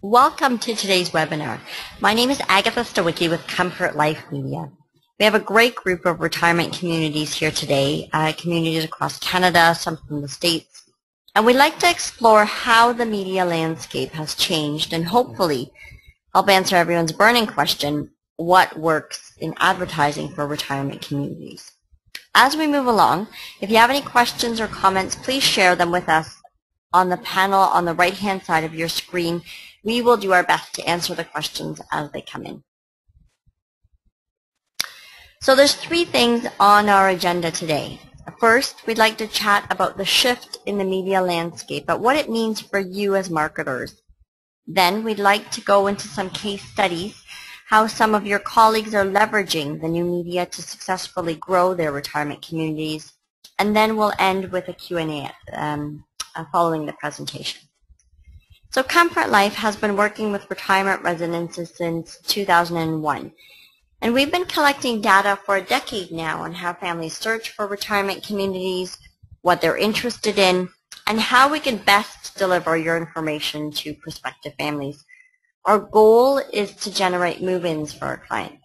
Welcome to today's webinar. My name is Agatha Stowicki with Comfort Life Media. We have a great group of retirement communities here today, communities across Canada, some from the States, and we'd like to explore how the media landscape has changed and hopefully help answer everyone's burning question, what works in advertising for retirement communities. As we move along, if you have any questions or comments, please share them with us on the panel on the right-hand side of your screen. We will do our best to answer the questions as they come in. So there's three things on our agenda today. First, we'd like to chat about the shift in the media landscape, but what it means for you as marketers. Then we'd like to go into some case studies, how some of your colleagues are leveraging the new media to successfully grow their retirement communities. And then we'll end with a Q&A following the presentation. So Comfort Life has been working with retirement residences since 2001. And we've been collecting data for a decade now on how families search for retirement communities, what they're interested in, and how we can best deliver your information to prospective families. Our goal is to generate move-ins for our clients.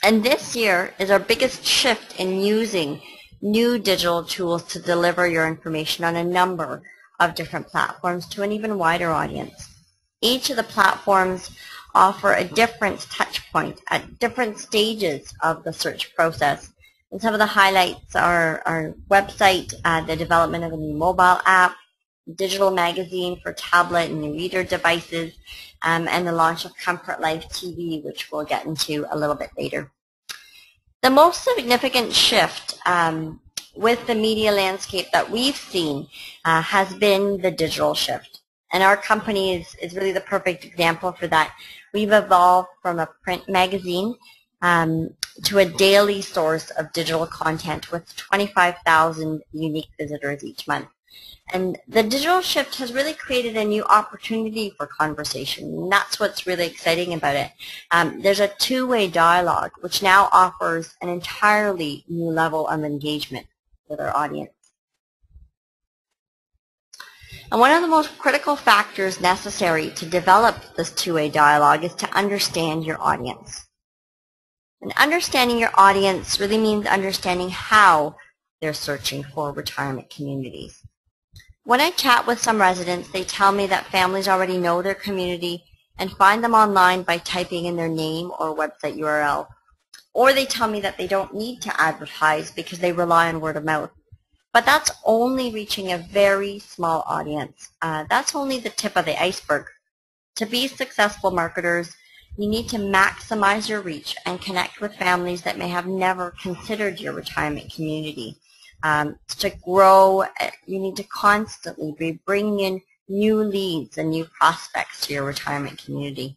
And this year is our biggest shift in using new digital tools to deliver your information on a number of different platforms to an even wider audience. Each of the platforms offer a different touch point at different stages of the search process. And some of the highlights are our website, the development of a new mobile app, digital magazine for tablet and e-reader devices, and the launch of Comfort Life TV, which we'll get into a little bit later. The most significant shift with the media landscape that we've seen has been the digital shift. And our company is really the perfect example for that. We've evolved from a print magazine to a daily source of digital content with 25,000 unique visitors each month. And the digital shift has really created a new opportunity for conversation. And that's what's really exciting about it. There's a two-way dialogue, which now offers an entirely new level of engagement with our audience. And one of the most critical factors necessary to develop this two-way dialogue is to understand your audience. And understanding your audience really means understanding how they're searching for retirement communities. When I chat with some residents, they tell me that families already know their community and find them online by typing in their name or website URL. Or they tell me that they don't need to advertise because they rely on word of mouth. But that's only reaching a very small audience. That's only the tip of the iceberg. To be successful marketers, you need to maximize your reach and connect with families that may have never considered your retirement community. To grow, you need to constantly be bringing in new leads and new prospects to your retirement community.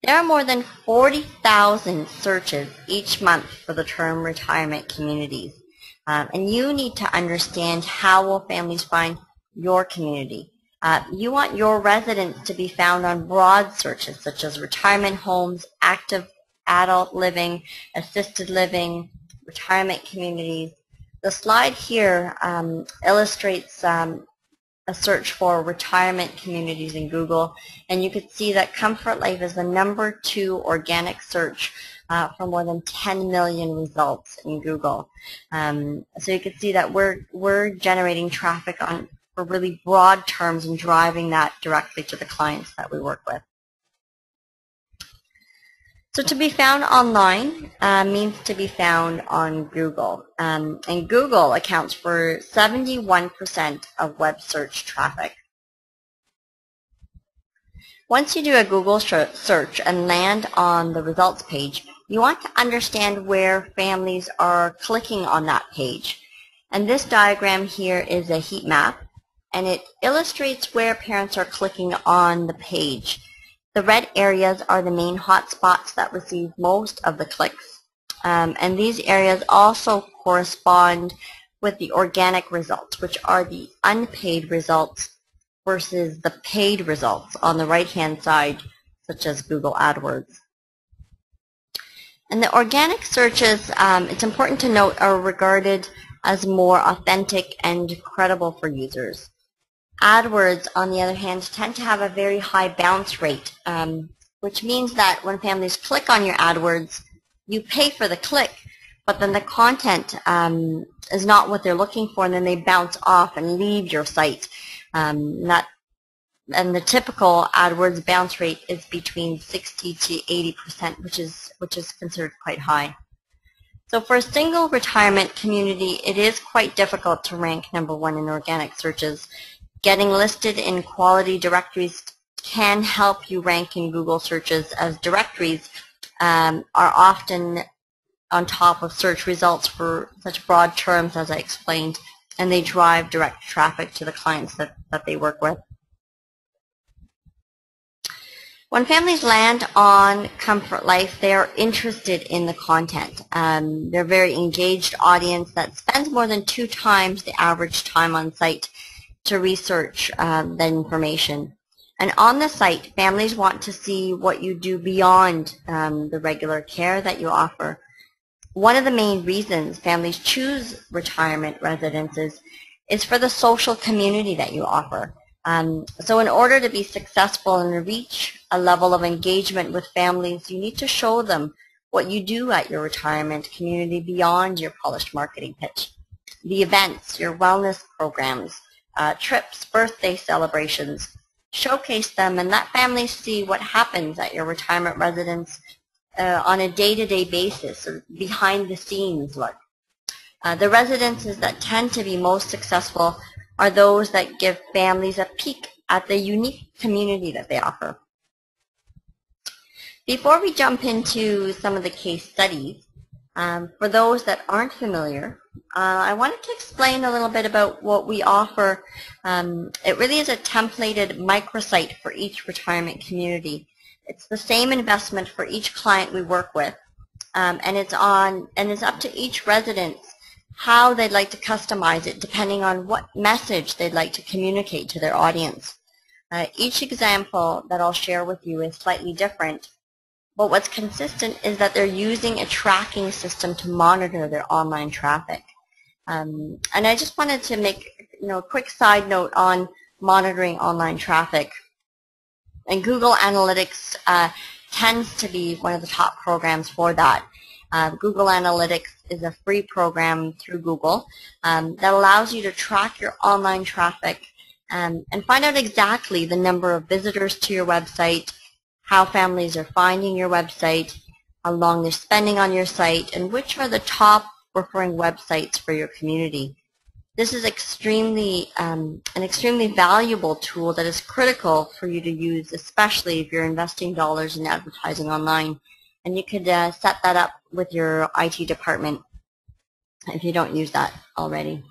There are more than 40,000 searches each month for the term retirement communities. And you need to understand how will families find your community. You want your residents to be found on broad searches such as retirement homes, active adult living, assisted living, retirement communities. The slide here illustrates a search for retirement communities in Google, and you could see that Comfort Life is the #2 organic search for more than 10 million results in Google. So you can see that we're generating traffic for really broad terms and driving that directly to the clients that we work with. So to be found online means to be found on Google. And Google accounts for 71% of web search traffic. Once you do a Google search and land on the results page, you want to understand where families are clicking on that page. And this diagram here is a heat map, and it illustrates where parents are clicking on the page. The red areas are the main hotspots that receive most of the clicks. And these areas also correspond with the organic results, which are the unpaid results versus the paid results on the right-hand side, such as Google AdWords. And the organic searches, it's important to note, are regarded as more authentic and credible for users. AdWords, on the other hand, tend to have a very high bounce rate, which means that when families click on your AdWords, you pay for the click, but then the content is not what they're looking for, and then they bounce off and leave your site. And the typical AdWords bounce rate is between 60 to 80%, which is considered quite high. So for a single retirement community, it is quite difficult to rank #1 in organic searches. Getting listed in quality directories can help you rank in Google searches, as directories are often on top of search results for such broad terms as I explained, and they drive direct traffic to the clients that they work with. When families land on Comfort Life, they are interested in the content. They're a very engaged audience that spends more than 2 times the average time on site to research that information. And on the site, families want to see what you do beyond the regular care that you offer. One of the main reasons families choose retirement residences is for the social community that you offer. So in order to be successful and reach a level of engagement with families, you need to show them what you do at your retirement community beyond your polished marketing pitch. The events, your wellness programs, trips, birthday celebrations, showcase them and let families see what happens at your retirement residence on a day-to-day basis, or behind the scenes look. The residences that tend to be most successful are those that give families a peek at the unique community that they offer. Before we jump into some of the case studies, for those that aren't familiar, I wanted to explain a little bit about what we offer. It really is a templated microsite for each retirement community. It's the same investment for each client we work with, and it's up to each residence how they'd like to customize it depending on what message they'd like to communicate to their audience. Each example that I'll share with you is slightly different, but what's consistent is that they're using a tracking system to monitor their online traffic. And I just wanted to make a quick side note on monitoring online traffic. And Google Analytics tends to be one of the top programs for that. Google Analytics is a free program through Google that allows you to track your online traffic and find out exactly the number of visitors to your website, how families are finding your website, how long they're spending on your site, and which are the top referring websites for your community. This is an extremely valuable tool that is critical for you to use, especially if you're investing dollars in advertising online. And you could set that up with your IT department if you don't use that already.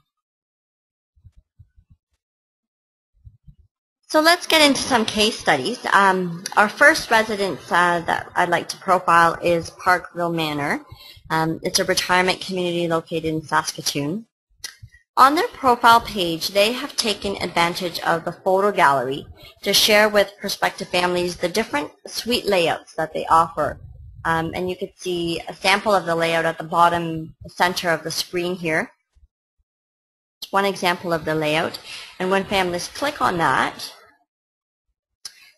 So let's get into some case studies. Our first residence that I'd like to profile is Parkville Manor. It's a retirement community located in Saskatoon. On their profile page, they have taken advantage of the photo gallery to share with prospective families the different suite layouts that they offer. And you could see a sample of the layout at the bottom center of the screen here. It's one example of the layout. And when families click on that,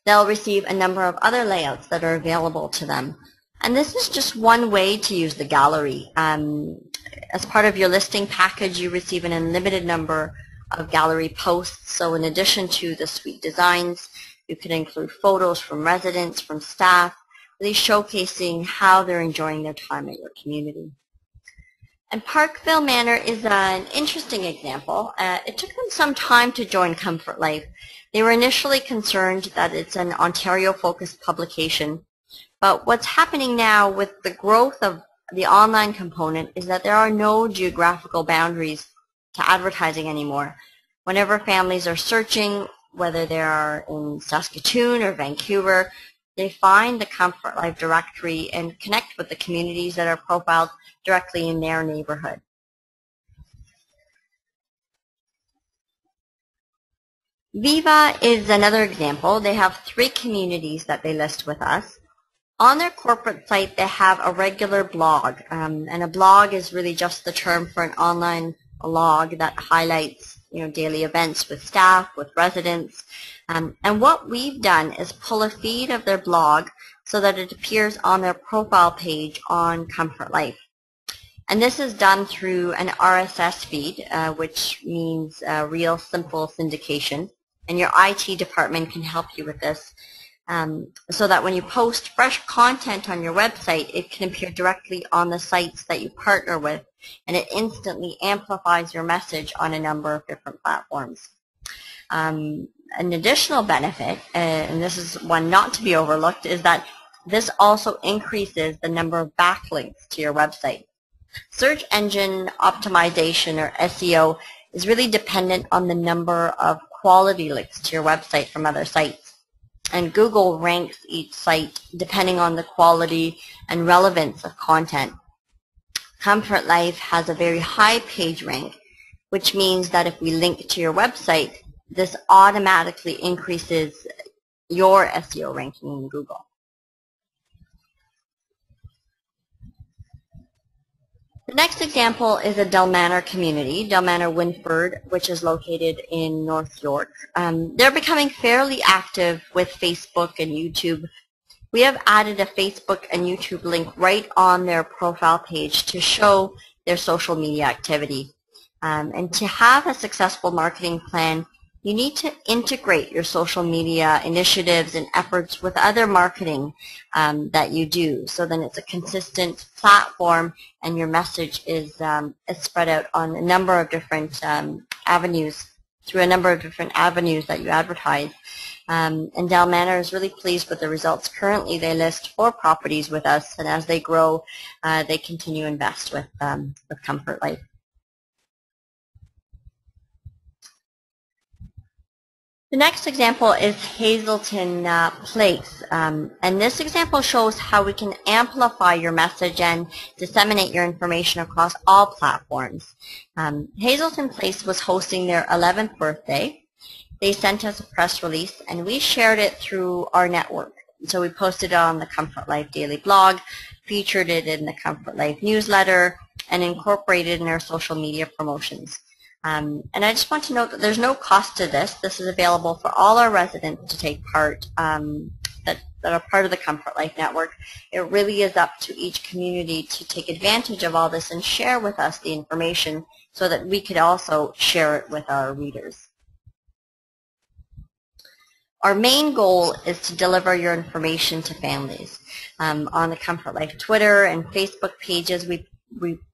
they'll receive a number of other layouts that are available to them. And this is just one way to use the gallery. As part of your listing package, you receive an unlimited number of gallery posts. So in addition to the suite designs, you could include photos from residents, from staff, really showcasing how they're enjoying their time at your community. And Parkville Manor is an interesting example. It took them some time to join Comfort Life. They were initially concerned that it's an Ontario-focused publication. But what's happening now with the growth of the online component is that there are no geographical boundaries to advertising anymore. Whenever families are searching, whether they are in Saskatoon or Vancouver, they find the Comfort Life directory and connect with the communities that are profiled directly in their neighborhood. Viva is another example. They have 3 communities that they list with us. On their corporate site, they have a regular blog, and a blog is really just the term for an online log that highlights daily events with staff, with residents. And what we've done is pull a feed of their blog so that it appears on their profile page on Comfort Life. And this is done through an RSS feed, which means Real Simple Syndication. And your IT department can help you with this, so that when you post fresh content on your website, it can appear directly on the sites that you partner with, and it instantly amplifies your message on a number of different platforms. An additional benefit, and this is one not to be overlooked, is that this also increases the number of backlinks to your website. Search engine optimization, or SEO, is really dependent on the number of quality links to your website from other sites. And Google ranks each site depending on the quality and relevance of content. Comfort Life has a very high page rank, which means that if we link to your website, this automatically increases your SEO ranking in Google. The next example is a Delmanor community, Delmanor Winford, which is located in North York. They're becoming fairly active with Facebook and YouTube. We have added a Facebook and YouTube link right on their profile page to show their social media activity. And to have a successful marketing plan, you need to integrate your social media initiatives and efforts with other marketing that you do, so then it's a consistent platform and your message is spread out on a number of different avenues, through a number of different avenues that you advertise. And Delmanor is really pleased with the results. Currently they list 4 properties with us, and as they grow, they continue to invest with Comfort Life. The next example is Hazelton Place, and this example shows how we can amplify your message and disseminate your information across all platforms. Hazelton Place was hosting their 11th birthday. They sent us a press release and we shared it through our network. So we posted it on the Comfort Life daily blog, featured it in the Comfort Life newsletter, and incorporated in our social media promotions. And I just want to note that there's no cost to this. This is available for all our residents to take part, that are part of the Comfort Life Network. It really is up to each community to take advantage of all this and share with us the information so that we could also share it with our readers. Our main goal is to deliver your information to families. On the Comfort Life Twitter and Facebook pages, we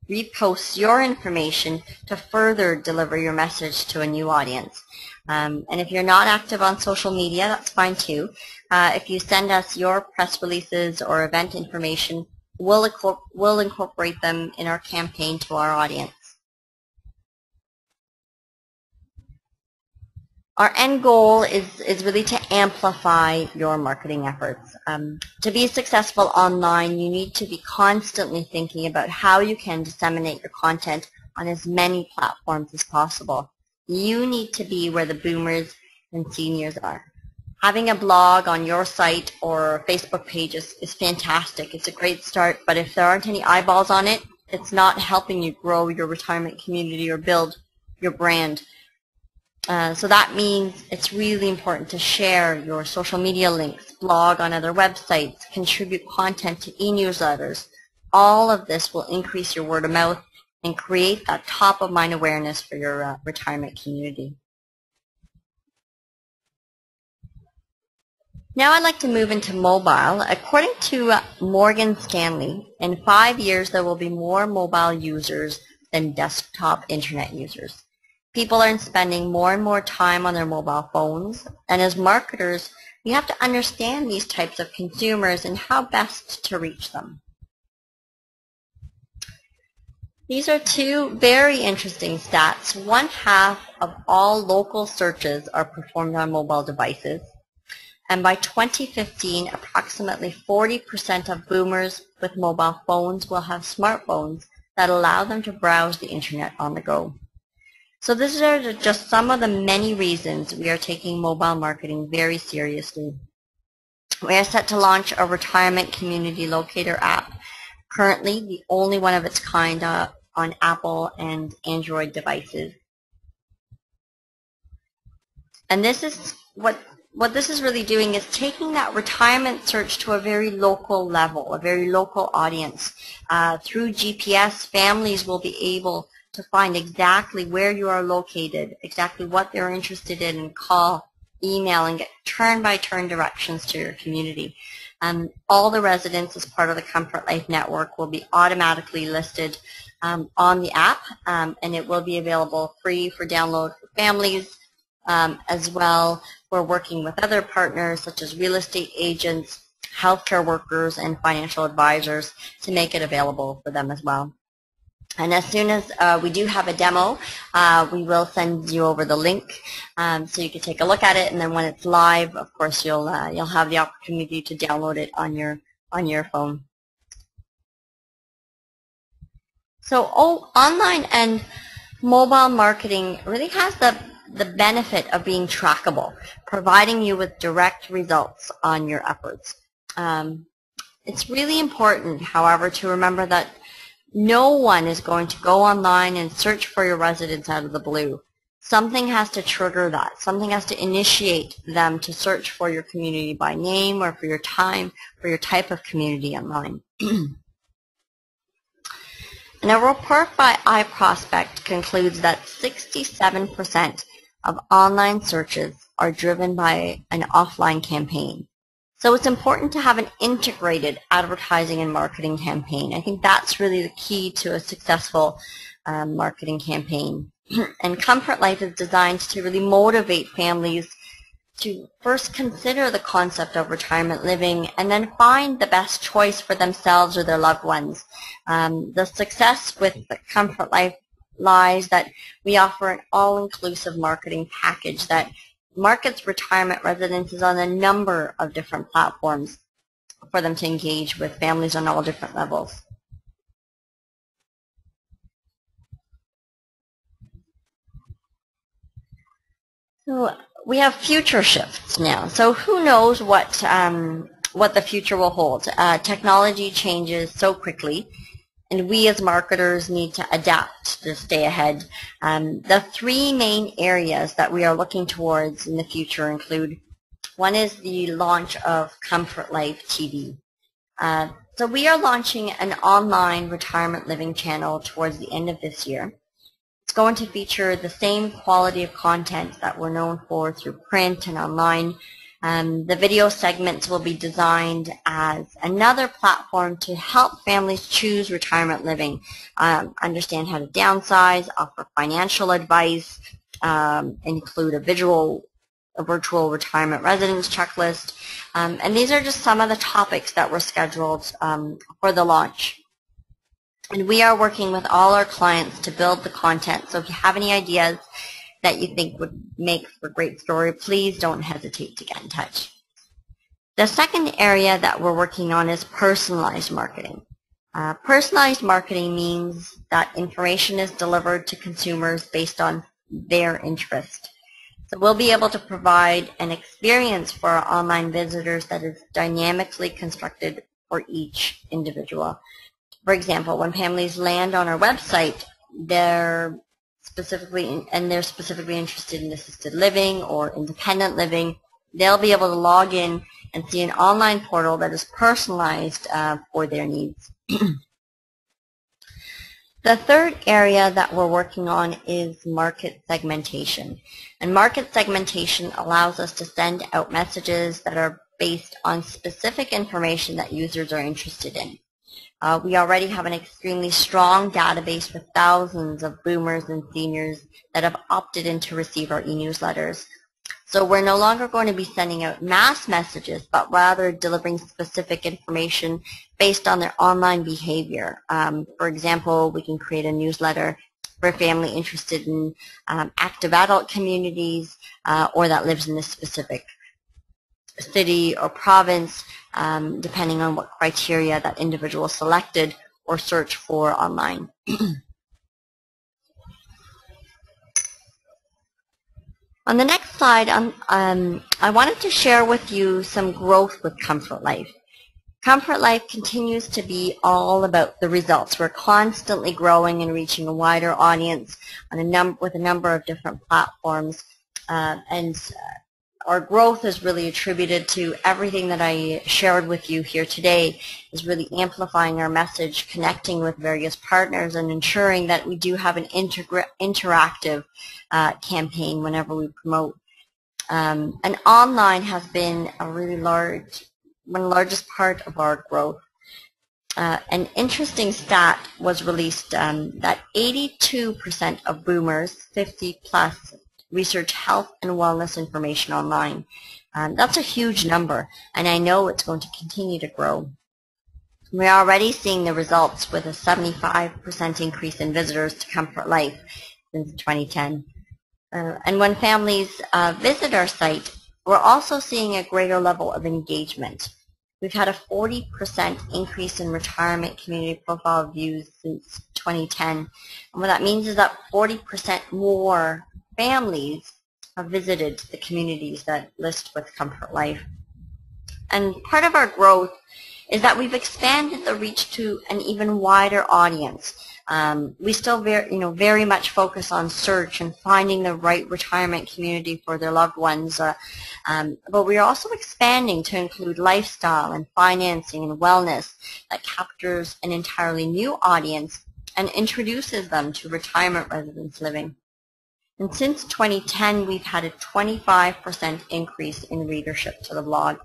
repost your information to further deliver your message to a new audience. And if you're not active on social media, that's fine too. If you send us your press releases or event information, we'll incorporate them in our campaign to our audience. Our end goal is really to amplify your marketing efforts. To be successful online, you need to be constantly thinking about how you can disseminate your content on as many platforms as possible. You need to be where the boomers and seniors are. Having a blog on your site or Facebook page is fantastic. It's a great start, but if there aren't any eyeballs on it, it's not helping you grow your retirement community or build your brand. So that means it's really important to share your social media links, blog on other websites, contribute content to e-newsletters. All of this will increase your word of mouth and create that top-of-mind awareness for your retirement community. Now I'd like to move into mobile. According to Morgan Stanley, in 5 years there will be more mobile users than desktop internet users. People are spending more and more time on their mobile phones, and as marketers, we have to understand these types of consumers and how best to reach them. These are 2 very interesting stats. 1/2 of all local searches are performed on mobile devices, and by 2015, approximately 40% of boomers with mobile phones will have smartphones that allow them to browse the internet on the go. So these are just some of the many reasons we are taking mobile marketing very seriously. We are set to launch a retirement community locator app, currently the only one of its kind on Apple and Android devices. And this is what this is really doing is taking that retirement search to a very local level, a very local audience. Through GPS, families will be able to find exactly where you are located, exactly what they're interested in, and call, email, and get turn-by-turn directions to your community. All the residents as part of the Comfort Life Network will be automatically listed on the app, and it will be available free for download for families. As well, we're working with other partners such as real estate agents, healthcare workers, and financial advisors to make it available for them as well. And as soon as we do have a demo, we will send you over the link so you can take a look at it. And then when it's live, of course, you'll have the opportunity to download it on your phone. So online and mobile marketing really has the benefit of being trackable, providing you with direct results on your efforts. It's really important, however, to remember that no one is going to go online and search for your residents out of the blue. Something has to trigger that. Something has to initiate them to search for your community by name or for your type of community online. And a report by iProspect concludes that 67% of online searches are driven by an offline campaign. So it's important to have an integrated advertising and marketing campaign. I think that's really the key to a successful marketing campaign. And Comfort Life is designed to really motivate families to first consider the concept of retirement living and then find the best choice for themselves or their loved ones. The success with the Comfort Life lies that we offer an all-inclusive marketing package that markets retirement residences on a number of different platforms for them to engage with families on all different levels. So we have future shifts now. So who knows what the future will hold. Technology changes so quickly, and we as marketers need to adapt to stay ahead. The three main areas that we are looking towards in the future include, one is the launch of Comfort Life TV. So we are launching an online retirement living channel towards the end of this year. It's going to feature the same quality of content that we're known for through print and online. The video segments will be designed as another platform to help families choose retirement living, understand how to downsize, offer financial advice, include a virtual retirement residence checklist. And these are just some of the topics that were scheduled for the launch. And we are working with all our clients to build the content. So if you have any ideas that you think would make for a great story, please don't hesitate to get in touch. The second area that we're working on is personalized marketing. Personalized marketing means that information is delivered to consumers based on their interest. So we'll be able to provide an experience for our online visitors that is dynamically constructed for each individual. For example, when families land on our website, they're specifically interested in assisted living or independent living, they'll be able to log in and see an online portal that is personalized for their needs. The third area that we're working on is market segmentation. And market segmentation allows us to send out messages that are based on specific information that users are interested in. We already have an extremely strong database with thousands of boomers and seniors that have opted in to receive our e-newsletters. So we're no longer going to be sending out mass messages, but rather delivering specific information based on their online behavior. For example, we can create a newsletter for a family interested in active adult communities or that lives in a specific city or province, depending on what criteria that individual selected or searched for online. On the next slide, I wanted to share with you some growth with Comfort Life. Comfort Life continues to be all about the results. We're constantly growing and reaching a wider audience on with a number of different platforms, and our growth is really attributed to everything that I shared with you here today, is really amplifying our message, connecting with various partners, and ensuring that we do have an interactive campaign whenever we promote. And online has been a really one of the largest part of our growth. An interesting stat was released that 82% of boomers 50 plus research health and wellness information online. That's a huge number, and I know it's going to continue to grow. We're already seeing the results with a 75% increase in visitors to Comfort Life since 2010. And when families visit our site, we're also seeing a greater level of engagement. We've had a 40% increase in retirement community profile views since 2010. And what that means is that 40% more families have visited the communities that list with Comfort Life. And part of our growth is that we've expanded the reach to an even wider audience. We still very much focus on search and finding the right retirement community for their loved ones, but we're also expanding to include lifestyle and financing and wellness that captures an entirely new audience and introduces them to retirement residence living. And since 2010, we've had a 25% increase in readership to the blog.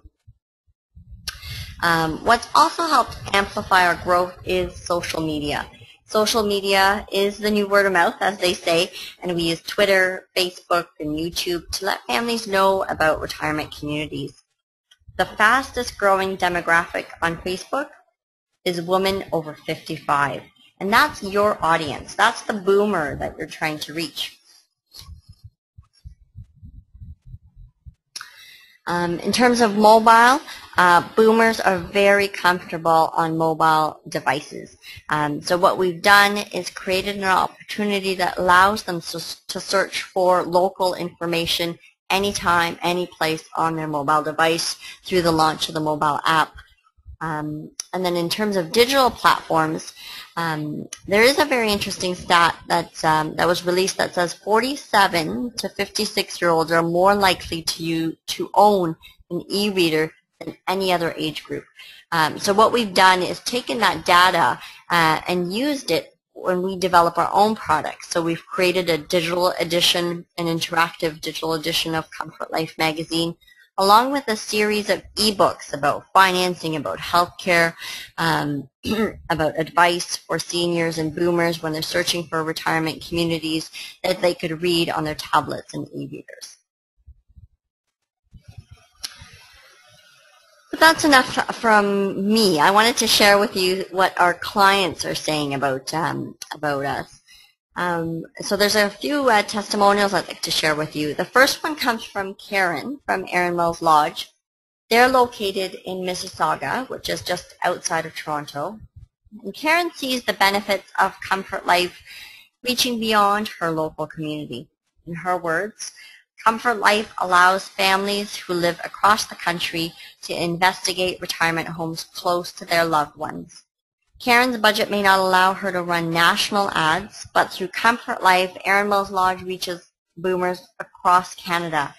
What's also helped amplify our growth is social media. Social media is the new word of mouth, as they say, and we use Twitter, Facebook, and YouTube to let families know about retirement communities. The fastest growing demographic on Facebook is women over 55, and that's your audience. That's the boomer that you're trying to reach. In terms of mobile, boomers are very comfortable on mobile devices. So what we've done is created an opportunity that allows them to search for local information anytime, any place on their mobile device through the launch of the mobile app. And then in terms of digital platforms, there is a very interesting stat that was released that says 47 to 56-year-olds are more likely to own an e-reader than any other age group. So what we've done is taken that data and used it when we develop our own products. So we've created a digital edition, an interactive digital edition of Comfort Life magazine, along with a series of ebooks about financing, about healthcare, about advice for seniors and boomers when they're searching for retirement communities that they could read on their tablets and e-readers. But that's enough from me. I wanted to share with you what our clients are saying about us. So there's a few testimonials I'd like to share with you. The first one comes from Karen from Erin Mills Lodge. They're located in Mississauga, which is just outside of Toronto. And Karen sees the benefits of Comfort Life reaching beyond her local community. In her words, Comfort Life allows families who live across the country to investigate retirement homes close to their loved ones. Karen's budget may not allow her to run national ads, but through Comfort Life, Erin Mills Lodge reaches boomers across Canada.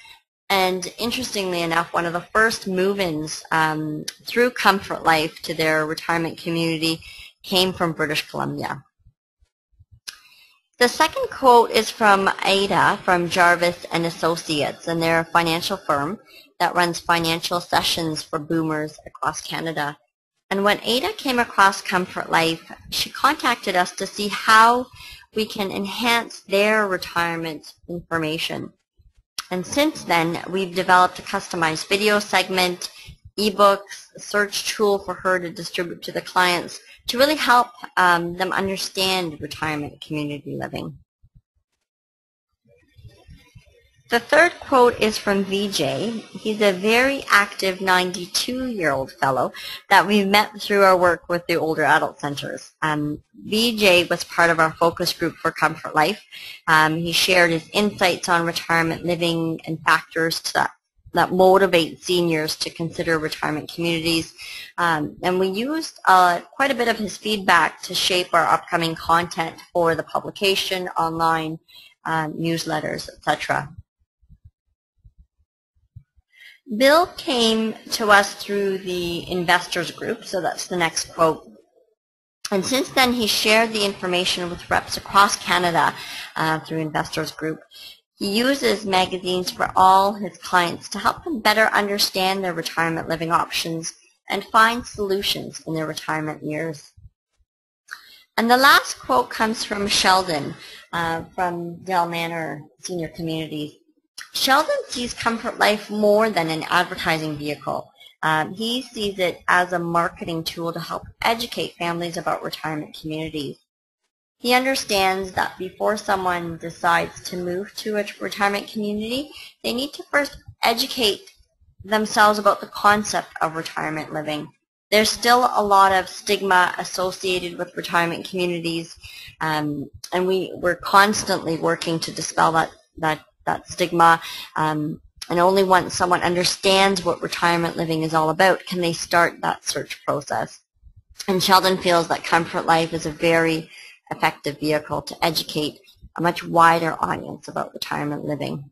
And interestingly enough, one of the first move-ins through Comfort Life to their retirement community came from British Columbia. The second quote is from Ada from Jarvis and Associates, and they're a financial firm that runs financial sessions for boomers across Canada. And when Ada came across Comfort Life, she contacted us to see how we can enhance their retirement information. And since then, we've developed a customized video segment, ebooks, a search tool for her to distribute to the clients to really help them understand retirement community living. The third quote is from VJ. He's a very active 92-year-old fellow that we met through our work with the older adult centers. VJ was part of our focus group for Comfort Life. He shared his insights on retirement living and factors that motivate seniors to consider retirement communities. And we used quite a bit of his feedback to shape our upcoming content for the publication, online newsletters, etc. Bill came to us through the investors group, so that's the next quote. And since then, he shared the information with reps across Canada through investors group. He uses magazines for all his clients to help them better understand their retirement living options and find solutions in their retirement years. And the last quote comes from Sheldon from Del Manor Senior Communities. Sheldon sees Comfort Life more than an advertising vehicle. He sees it as a marketing tool to help educate families about retirement communities. He understands that before someone decides to move to a retirement community, they need to first educate themselves about the concept of retirement living. There's still a lot of stigma associated with retirement communities, and we're constantly working to dispel that stigma. And only once someone understands what retirement living is all about can they start that search process. And Sheldon feels that Comfort Life is a very effective vehicle to educate a much wider audience about retirement living.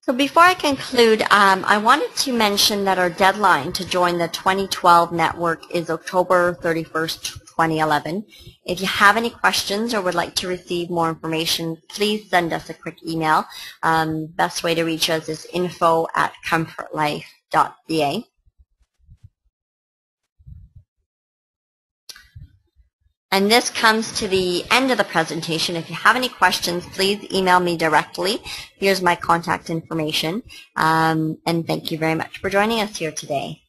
So before I conclude, I wanted to mention that our deadline to join the 2012 network is October 31st, 2011. If you have any questions or would like to receive more information, please send us a quick email. Best way to reach us is info@comfortlife.ca. And this comes to the end of the presentation. If you have any questions, please email me directly. Here's my contact information. And thank you very much for joining us here today.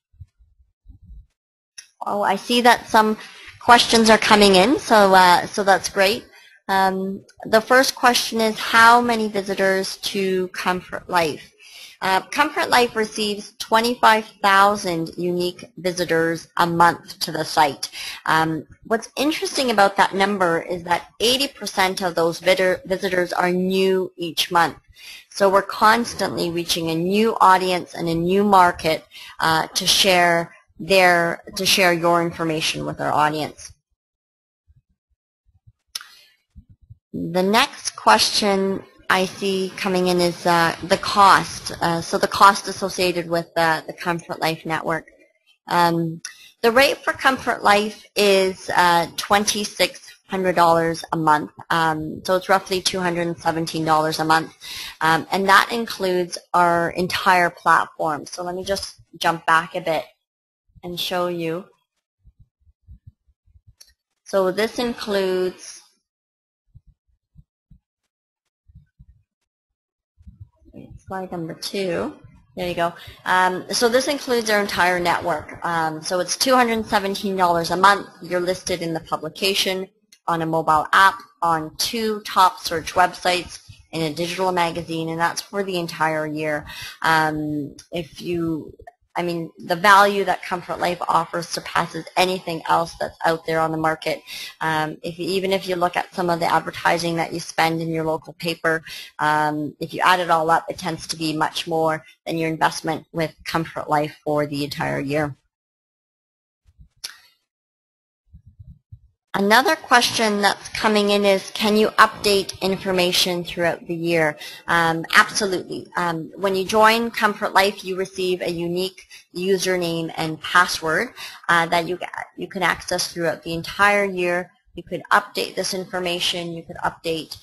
Oh, I see that some questions are coming in, so that's great. The first question is, how many visitors to Comfort Life? Comfort Life receives 25,000 unique visitors a month to the site. What's interesting about that number is that 80% of those visitors are new each month. So we're constantly reaching a new audience and a new market to share your information with our audience. The next question I see coming in is the cost. So the cost associated with the Comfort Life network. The rate for Comfort Life is $2,600 a month. So it's roughly $217 a month. And that includes our entire platform. So let me just jump back a bit and show you. So this includes slide number 2. There you go. So this includes our entire network. So it's $217 a month. You're listed in the publication, on a mobile app, on 2 top search websites, in a digital magazine, and that's for the entire year. The value that Comfort Life offers surpasses anything else that's out there on the market. Even if you look at some of the advertising that you spend in your local paper, if you add it all up, it tends to be much more than your investment with Comfort Life for the entire year. Another question that's coming in is, can you update information throughout the year? Absolutely. When you join Comfort Life, you receive a unique username and password that you can access throughout the entire year. You could update this information. You could update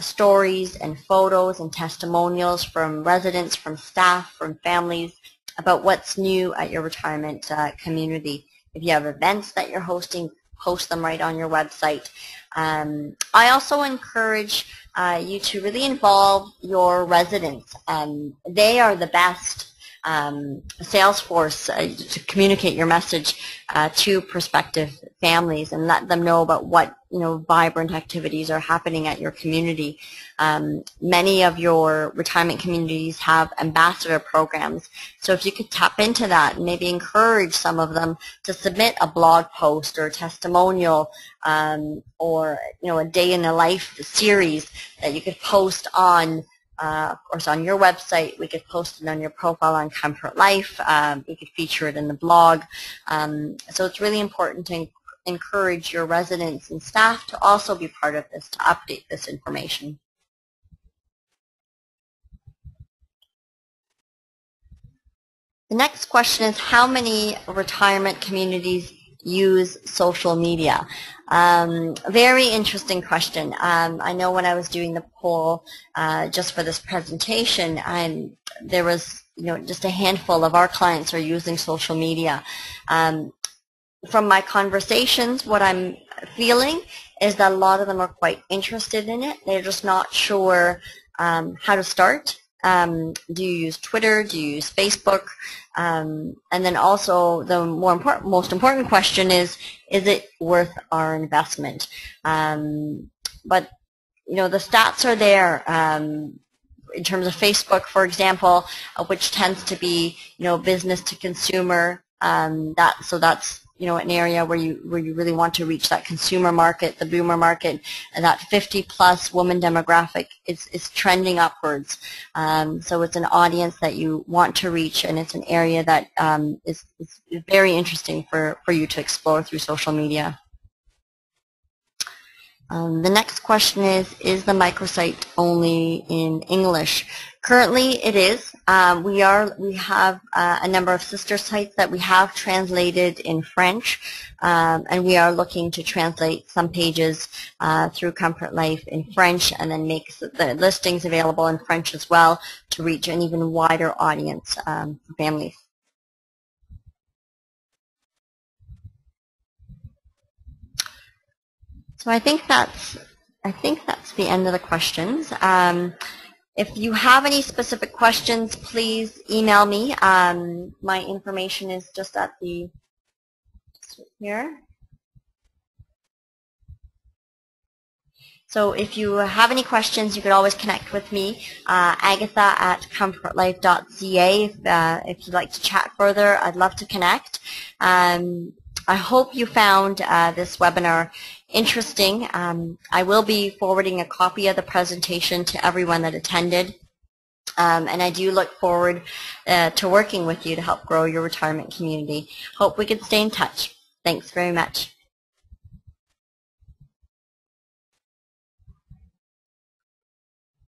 stories and photos and testimonials from residents, from staff, from families about what's new at your retirement community. If you have events that you're hosting, post them right on your website. I also encourage you to really involve your residents. They are the best sales force to communicate your message to prospective families and let them know about what vibrant activities are happening at your community. Many of your retirement communities have ambassador programs, so if you could tap into that and maybe encourage some of them to submit a blog post or a testimonial or a day in the life series that you could post on of course, on your website. We could post it on your profile on Comfort Life. We could feature it in the blog. So it's really important to encourage your residents and staff to also be part of this, to update this information. The next question is, how many retirement communities use social media? Very interesting question. I know when I was doing the poll just for this presentation, there was just a handful of our clients are using social media. From my conversations, what I'm feeling is that a lot of them are quite interested in it. They're just not sure how to start. Do you use Twitter? Do you use Facebook? And then also the most important question is it worth our investment? But the stats are there. In terms of Facebook, for example, which tends to be business to consumer. So that's an area where you really want to reach that consumer market, the boomer market, and that 50-plus woman demographic is trending upwards. So it's an audience that you want to reach, and it's an area that is very interesting for you to explore through social media. The next question is the microsite only in English? Currently it is. We have a number of sister sites that we have translated in French, and we are looking to translate some pages through Comfort Life in French, and then make the listings available in French as well to reach an even wider audience for families. So I think that's the end of the questions. If you have any specific questions, please email me. My information is just here. So if you have any questions, you could always connect with me, agatha@comfortlife.ca. If you'd like to chat further, I'd love to connect. I hope you found this webinar interesting. I will be forwarding a copy of the presentation to everyone that attended, and I do look forward to working with you to help grow your retirement community. Hope we can stay in touch. Thanks very much.